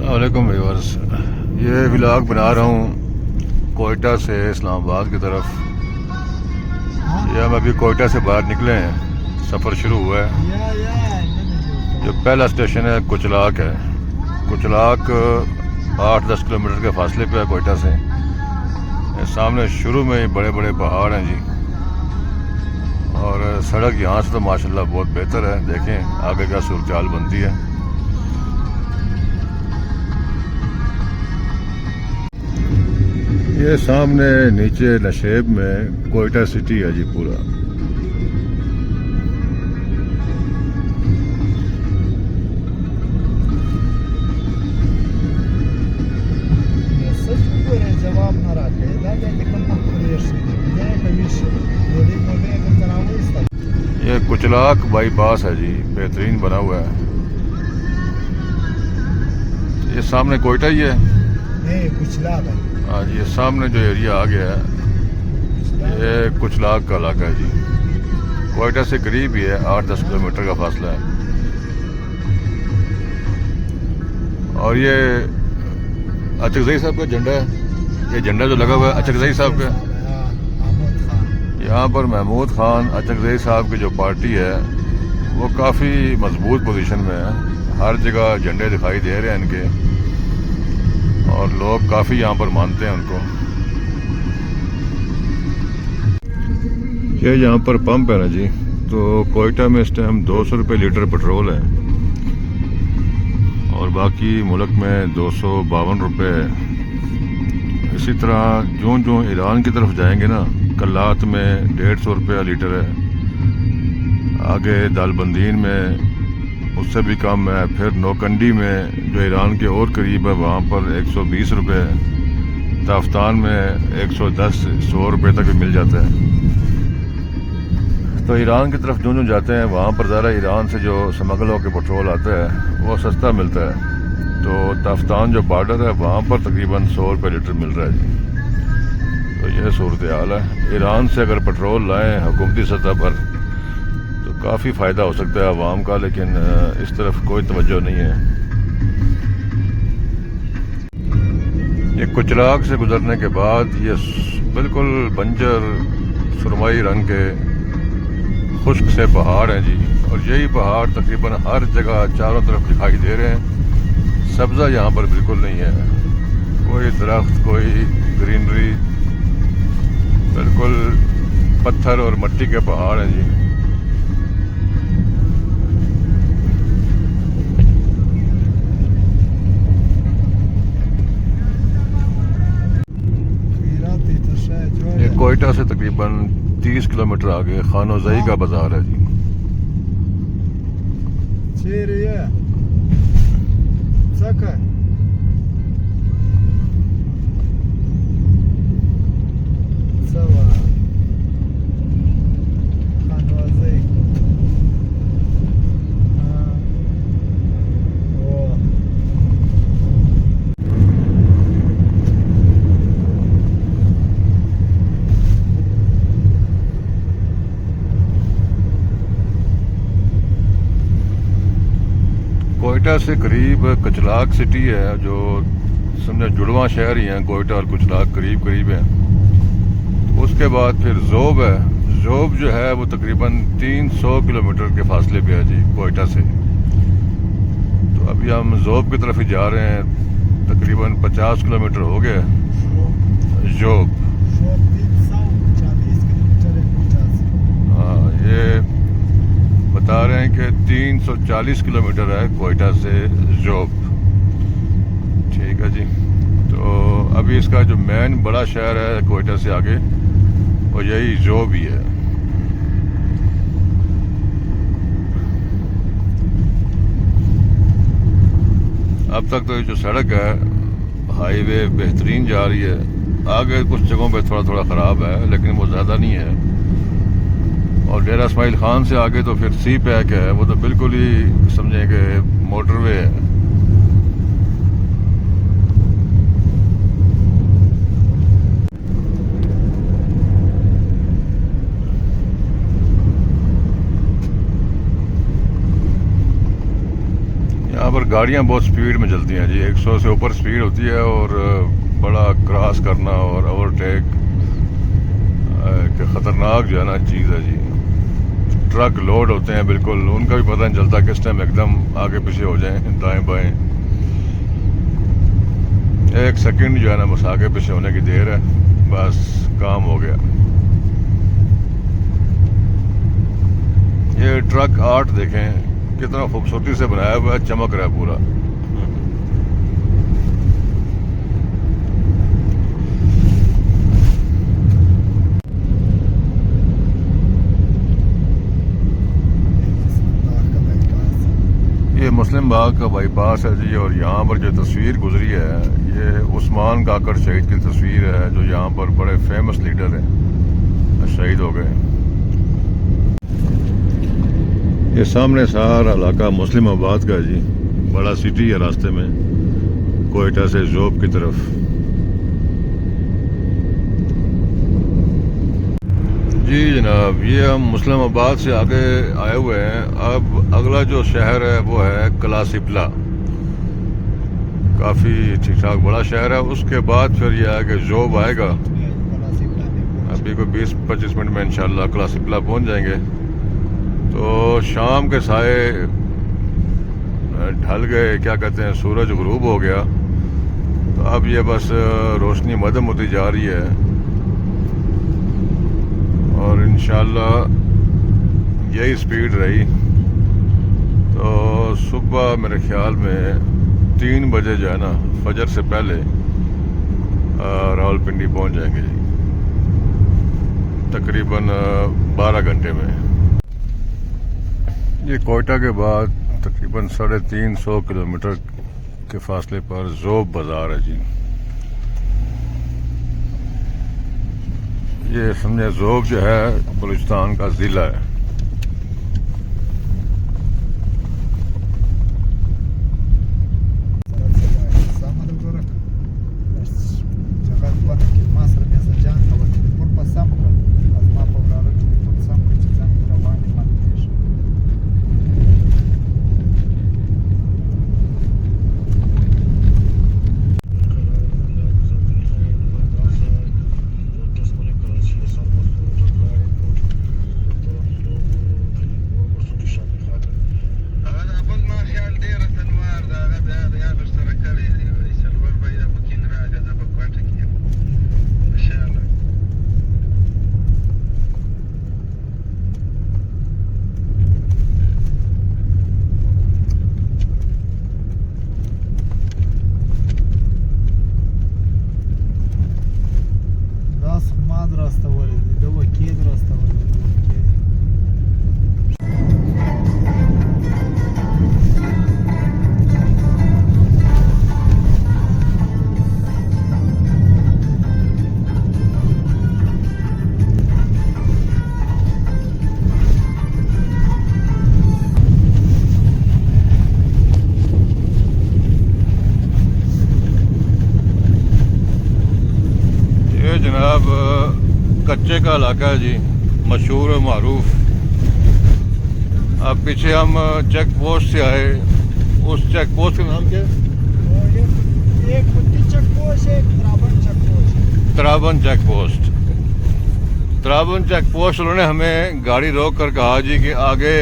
अस्सलामुअलैकुम व्यूअर्स। ये व्लॉग बना रहा हूँ कोयटा से इस्लामाबाद की तरफ। ये हम अभी कोयटा से बाहर निकले हैं, सफ़र शुरू हुआ है। जो पहला स्टेशन है कुचलाक है। कुचलाक 8-10 किलोमीटर के फासले पे है कोयटा से। सामने शुरू में ही बड़े बड़े पहाड़ हैं जी, और सड़क यहाँ से तो माशाल्लाह बहुत बेहतर है। देखें आगे क्या सूरत हाल बनती है। ये सामने नीचे नशेब में कोयटा सिटी है जी पूरा। ये कुचलाक बाईपास है जी, बेहतरीन बना हुआ है। ये सामने कोयटा ही है। कुचलाक है। हाँ जी, ये सामने जो एरिया आ गया है ये कुचलाक का इलाका है जी। कोयटा से करीब ही है, 8-10 किलोमीटर का फासला है। और ये अचकजई साहब का झंडा है। ये झंडा जो लगा हुआ है अचकजई साहब का, यहाँ पर महमूद खान अचकजई साहब की जो पार्टी है वो काफ़ी मजबूत पोजीशन में है। हर जगह झंडे दिखाई दे रहे हैं इनके, और लोग काफ़ी यहाँ पर मानते हैं उनको। ये यहाँ पर पंप है ना जी, तो कोयटा में इस टाइम 200 रुपये लीटर पेट्रोल है, और बाकी मुल्क में 252 रुपये है। इसी तरह जो ईरान की तरफ जाएंगे ना, कल्लात में 150 रुपया लीटर है, आगे दालबंदीन में उससे भी कम है, फिर नौकंडी में जो ईरान के और करीब है वहाँ पर 120 रुपये, ताफ्तान में 110-100 रुपये तक भी मिल जाता है। तो ईरान की तरफ जो जाते हैं वहाँ पर ज़रा ईरान से जो स्मगल होकर पेट्रोल आता है वो सस्ता मिलता है। तो ताफ्तान जो बॉर्डर है वहाँ पर तकरीबन 100 रुपये लीटर मिल रहा है जी। तो यह सूरत हाल है। ईरान से अगर पेट्रोल लाएँ हुकूमती सतह पर तो काफ़ी फ़ायदा हो सकता है आवाम का, लेकिन इस तरफ कोई तवज्जो नहीं है। ये कुचलाक से गुजरने के बाद ये बिल्कुल बंजर सुरमई रंग के खुश्क से पहाड़ हैं जी, और यही पहाड़ तकरीबन हर जगह चारों तरफ दिखाई दे रहे हैं। सब्ज़ा यहाँ पर बिल्कुल नहीं है, कोई दरख्त, कोई ग्रीनरी, बिल्कुल पत्थर और मिट्टी के पहाड़ हैं जी। ये कोयटा से तकरीबन 30 किलोमीटर आगे खानोजई का बाजार है जी। कोयटा से करीब कुचलाक सिटी है, जो समझे जुड़वा शहर ही हैं। कोयटा और कुचलाक करीब करीब है। उसके बाद फिर जोब है। जोब जो है वो तकरीबन 300 किलोमीटर के फासले पे है जी कोयटा से। तो अभी हम जोब की तरफ ही जा रहे हैं, तकरीबन 50 किलोमीटर हो गए जोब। हाँ, ये बता रहे हैं कि 340 किलोमीटर है कोयटा से जोब। ठीक है जी। तो अभी इसका जो मेन बड़ा शहर है कोयटा से आगे वो यही जोब ही है। अब तक तो ये जो सड़क है हाईवे बेहतरीन जा रही है। आगे कुछ जगहों पे थोड़ा थोड़ा ख़राब है, लेकिन वो ज़्यादा नहीं है। और डेरा इस्माइल खान से आगे तो फिर सी पैक है, वो तो बिल्कुल ही समझें कि मोटरवे है। यहाँ पर गाड़ियाँ बहुत स्पीड में चलती हैं जी, 100 से ऊपर स्पीड होती है और बड़ा क्रॉस करना और ओवरटेक एक ख़तरनाक जो है ना चीज़ है जी। ट्रक लोड होते हैं बिल्कुल, उनका भी पता नहीं चलता किस टाइम एकदम आगे पीछे हो जाएं, दाएं बाएं। 1 सेकंड जो है ना बस आगे पीछे होने की देर है, बस काम हो गया। ये ट्रक आर्ट देखें कितना खूबसूरती से बनाया हुआ है, चमक रहा है पूरा। ये मुस्लिम बाग का बाईपास है जी, और यहाँ पर जो तस्वीर गुजरी है ये उस्मान काकड़ शहीद की तस्वीर है, जो यहाँ पर बड़े फेमस लीडर हैं, शहीद हो गए। ये सामने सारा इलाका मुस्लिमाबाद का है जी, बड़ा सिटी है रास्ते में कोयटा से जोब की तरफ। जी जनाब, ये हम मुस्लिमाबाद से आगे आए हुए हैं। अब अगला जो शहर है वो है कलासिपला, काफ़ी ठीक ठाक बड़ा शहर है। उसके बाद फिर ये आगे जोब आएगा। अभी कोई 20-25 मिनट में इंशाल्लाह कलासिपला पहुंच जाएंगे। तो शाम के साए ढल गए, क्या कहते हैं, सूरज गुरूब हो गया। तो अब ये बस रोशनी मदम होती जा रही है और इंशाल्लाह यही स्पीड रही तो सुबह मेरे ख्याल में 3 बजे जो है ना फजर से पहले रावलपिंडी पहुंच जाएंगे जी, तकरीबन 12 घंटे में। ये कोयटा के बाद तकरीबन 350 किलोमीटर के फासले पर जोब बाज़ार है जी। ये समझे जोब जो है बलूचिस्तान का ज़िला है। जनाब कच्चे का इलाका है जी, मशहूर मारूफ। अब पीछे हम चेक पोस्ट से आए, उस चेक पोस्ट का नाम क्या है? एक चेक पोस्ट है, त्राबन चेक पोस्ट। त्राबन चेक पोस्ट उन्होंने हमें गाड़ी रोक कर कहा जी कि आगे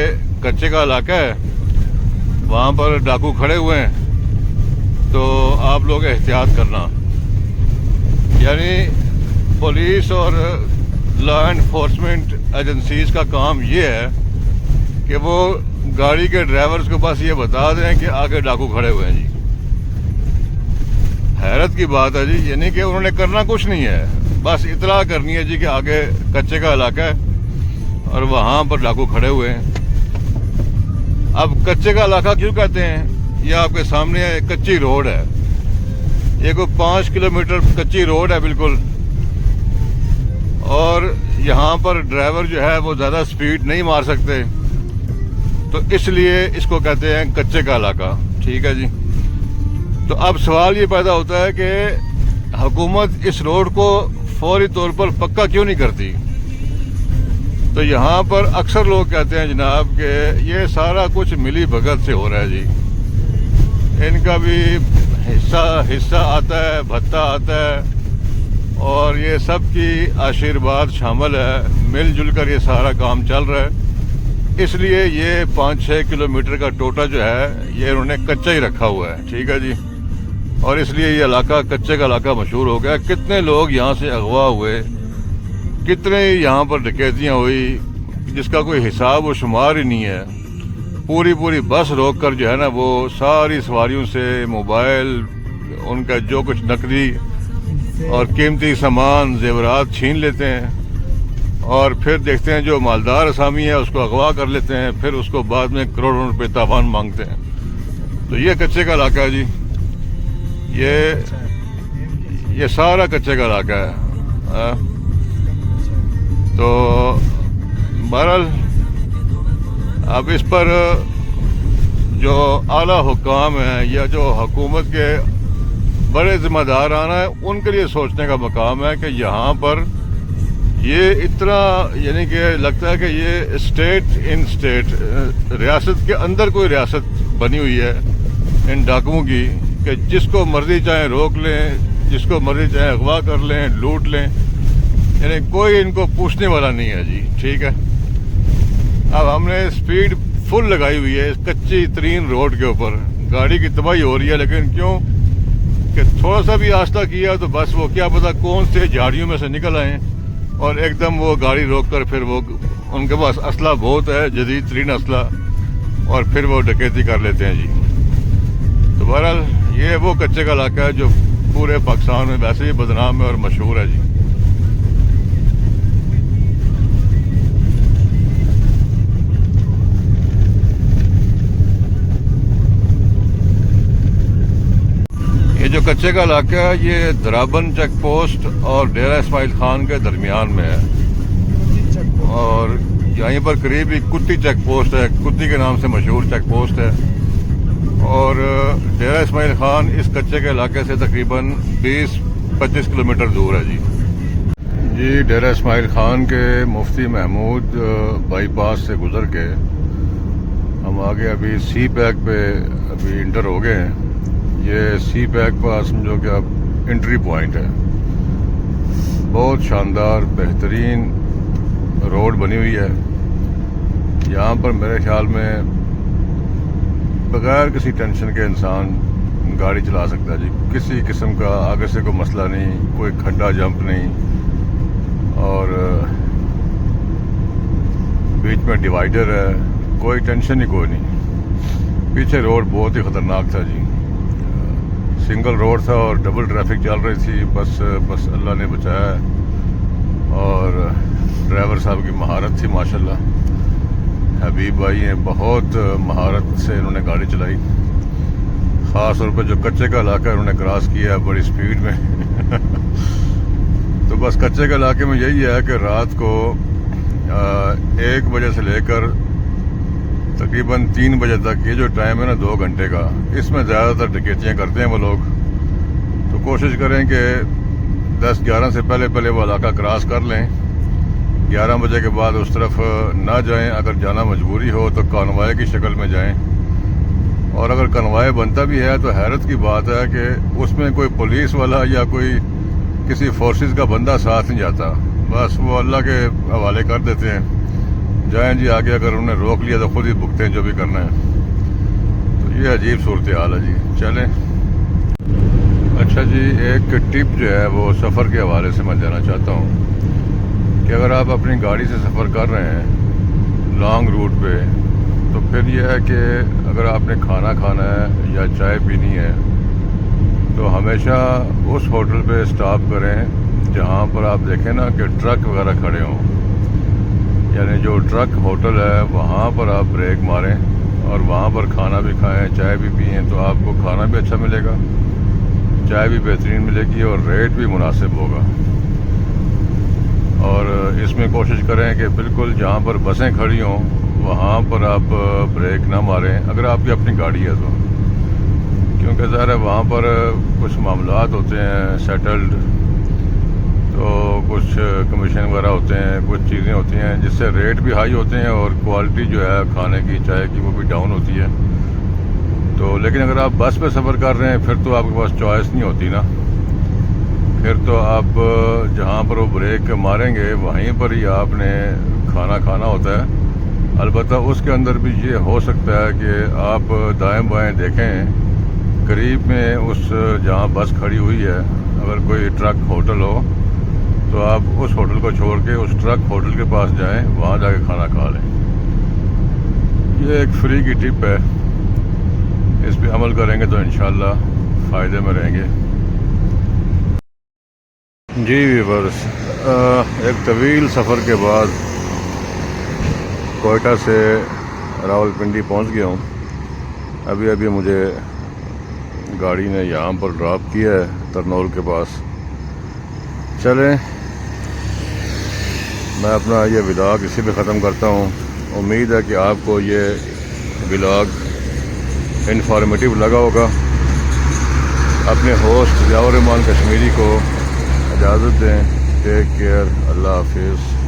कच्चे का इलाका है, वहाँ पर डाकू खड़े हुए हैं, तो आप लोग एहतियात करना। यानी पुलिस और लॉ एनफोर्समेंट एजेंसीज का काम ये है कि वो गाड़ी के ड्राइवर्स को बस ये बता दें कि आगे डाकू खड़े हुए हैं जी। हैरत की बात है जी, यानी कि उन्होंने करना कुछ नहीं है, बस इतला करनी है जी कि आगे कच्चे का इलाका है और वहाँ पर डाकू खड़े हुए हैं। अब कच्चे का इलाका क्यों कहते हैं? ये आपके सामने कच्ची रोड है, ये कोई 5 किलोमीटर कच्ची रोड है बिल्कुल, और यहाँ पर ड्राइवर जो है वो ज़्यादा स्पीड नहीं मार सकते, तो इसलिए इसको कहते हैं कच्चे का इलाका। ठीक है जी। तो अब सवाल ये पैदा होता है कि हुकूमत इस रोड को फौरी तौर पर पक्का क्यों नहीं करती? तो यहाँ पर अक्सर लोग कहते हैं जनाब कि ये सारा कुछ मिली भगत से हो रहा है जी, इनका भी हिस्सा आता है, भत्ता आता है, और ये सब की आशीर्वाद शामिल है। मिलजुल कर ये सारा काम चल रहा है। इसलिए ये 5-6 किलोमीटर का टोटा जो है ये उन्होंने कच्चा ही रखा हुआ है। ठीक है जी। और इसलिए ये इलाका कच्चे का इलाका मशहूर हो गया। कितने लोग यहाँ से अगवा हुए, कितने यहाँ पर डकैतियाँ हुई, जिसका कोई हिसाब व शुमार ही नहीं है। पूरी बस रोक कर जो है ना वो सारी सवारियों से मोबाइल, उनका जो कुछ नकदी और कीमती सामान जेवरात छीन लेते हैं, और फिर देखते हैं जो मालदार असामी है उसको अगवा कर लेते हैं, फिर उसको बाद में करोड़ों रुपए तावान मांगते हैं। तो ये कच्चे का इलाका है जी। ये सारा कच्चे का इलाका है। तो बहरहाल अब इस पर जो आला हुक्काम है या जो हुकूमत के बड़े जिम्मेदार आना है, उनके लिए सोचने का मकाम है कि यहाँ पर ये इतना, यानी कि लगता है कि ये स्टेट इन स्टेट, रियासत के अंदर कोई रियासत बनी हुई है इन डाकुओं की, कि जिसको मर्जी चाहे रोक लें, जिसको मर्जी चाहे अगवा कर लें, लूट लें, यानी कोई इनको पूछने वाला नहीं है जी। ठीक है। अब हमने स्पीड फुल लगाई हुई है इस कच्ची तरीन रोड के ऊपर। गाड़ी की तबाही हो रही है, लेकिन क्यों कि थोड़ा सा भी आस्था किया तो बस वो क्या पता कौन से झाड़ियों में से निकल आए और एकदम वो गाड़ी रोक कर फिर वो, उनके पास असला बहुत है, जदीद तरीन असला, और फिर वो डकैती कर लेते हैं जी। तो बहरहाल ये वो कच्चे का इलाका है जो पूरे पाकिस्तान में वैसे ही बदनाम है और मशहूर है जी। ये जो कच्चे का इलाका है ये द्राबन चेक पोस्ट और डेरा इस्माइल खान के दरमियान में है, और यहीं पर करीब ही कुत्ती चेक पोस्ट है, कुत्ती के नाम से मशहूर चेक पोस्ट है। और डेरा इस्माइल खान इस कच्चे के इलाके से तकरीबन 20-25 किलोमीटर दूर है जी। डेरा इस्माइल खान के मुफ्ती महमूद बाईपास से गुजर के हम आगे अभी सी पैक पे अभी इंटर हो गए हैं। ये सी पैक पास समझो कि अब एंट्री पॉइंट है। बहुत शानदार बेहतरीन रोड बनी हुई है। यहाँ पर मेरे ख्याल में बगैर किसी टेंशन के इंसान गाड़ी चला सकता है जी। किसी किस्म का आगे से कोई मसला नहीं, कोई खड्डा जंप नहीं, और बीच में डिवाइडर है, कोई टेंशन ही कोई नहीं। पीछे रोड बहुत ही ख़तरनाक था जी। सिंगल रोड था और डबल ट्रैफिक चल रही थी। बस अल्लाह ने बचाया, और ड्राइवर साहब की महारत थी माशाल्लाह। हबीब भाई हैं, बहुत महारत से इन्होंने गाड़ी चलाई। ख़ास तौर पर जो कच्चे का इलाका इन्होंने क्रॉस किया है बड़ी स्पीड में। तो बस कच्चे के इलाके में यही है कि रात को 1 बजे से लेकर तकरीबन 3 बजे तक ये जो टाइम है ना 2 घंटे का, इसमें ज़्यादातर डकैतियाँ करते हैं वो लोग। तो कोशिश करें कि 10-11 से पहले वो इलाका क्रॉस कर लें। 11 बजे के बाद उस तरफ ना जाएं। अगर जाना मजबूरी हो तो कॉन्वॉय की शक्ल में जाएं, और अगर कॉन्वॉय बनता भी है तो हैरत की बात है कि उसमें कोई पुलिस वाला या कोई किसी फोर्सेस का बंदा साथ नहीं जाता। बस वो अल्लाह के हवाले कर देते हैं, जाएं जी आगे। अगर उन्हें रोक लिया तो खुद ही भुगतें जो भी करना है। तो ये अजीब सूरत हाल है जी। चलें। अच्छा जी, एक टिप जो है वो सफ़र के हवाले से मैं देना चाहता हूँ कि अगर आप अपनी गाड़ी से सफ़र कर रहे हैं लॉन्ग रूट पे, तो फिर यह है कि अगर आपने खाना खाना है या चाय पीनी है तो हमेशा उस होटल पे स्टॉप करें जहाँ पर आप देखें ना कि ट्रक वगैरह खड़े हों। यानी जो ट्रक होटल है वहाँ पर आप ब्रेक मारें और वहाँ पर खाना भी खाएं, चाय भी पिएं, तो आपको खाना भी अच्छा मिलेगा, चाय भी बेहतरीन मिलेगी और रेट भी मुनासिब होगा। और इसमें कोशिश करें कि बिल्कुल जहाँ पर बसें खड़ी हों वहाँ पर आप ब्रेक ना मारें अगर आपकी अपनी गाड़ी है तो, क्योंकि ज़ाहिर है वहाँ पर कुछ मामलात होते हैं सेटल्ड, तो कुछ कमीशन वगैरह होते हैं, कुछ चीज़ें होती हैं जिससे रेट भी हाई होते हैं और क्वालिटी जो है खाने की चाय की वो भी डाउन होती है। तो लेकिन अगर आप बस में सफ़र कर रहे हैं फिर तो आपके पास चॉइस नहीं होती ना, फिर तो आप जहाँ पर वो ब्रेक मारेंगे वहीं पर ही आपने खाना खाना होता है। अलबत्ता उसके अंदर भी ये हो सकता है कि आप दाएं बाएं देखें, करीब में उस जहाँ बस खड़ी हुई है अगर कोई ट्रक होटल हो तो आप उस होटल को छोड़ के उस ट्रक होटल के पास जाएं, वहाँ जाके खाना खा लें। ये एक फ्री की टिप है, इस पे अमल करेंगे तो इंशाल्लाह फ़ायदे में रहेंगे। जी व्यूअर्स, एक तवील सफ़र के बाद कोयटा से रावलपिंडी पहुंच गया हूं। अभी अभी मुझे गाड़ी ने यहाँ पर ड्रॉप किया है तरनौल के पास। चलें, मैं अपना ये व्लॉग इसी पे ख़त्म करता हूँ। उम्मीद है कि आपको ये व्लॉग इन्फॉर्मेटिव लगा होगा। अपने होस्ट ज़ियाउर रहमान कश्मीरी को इजाज़त दें। टेक केयर, अल्लाह हाफिज़।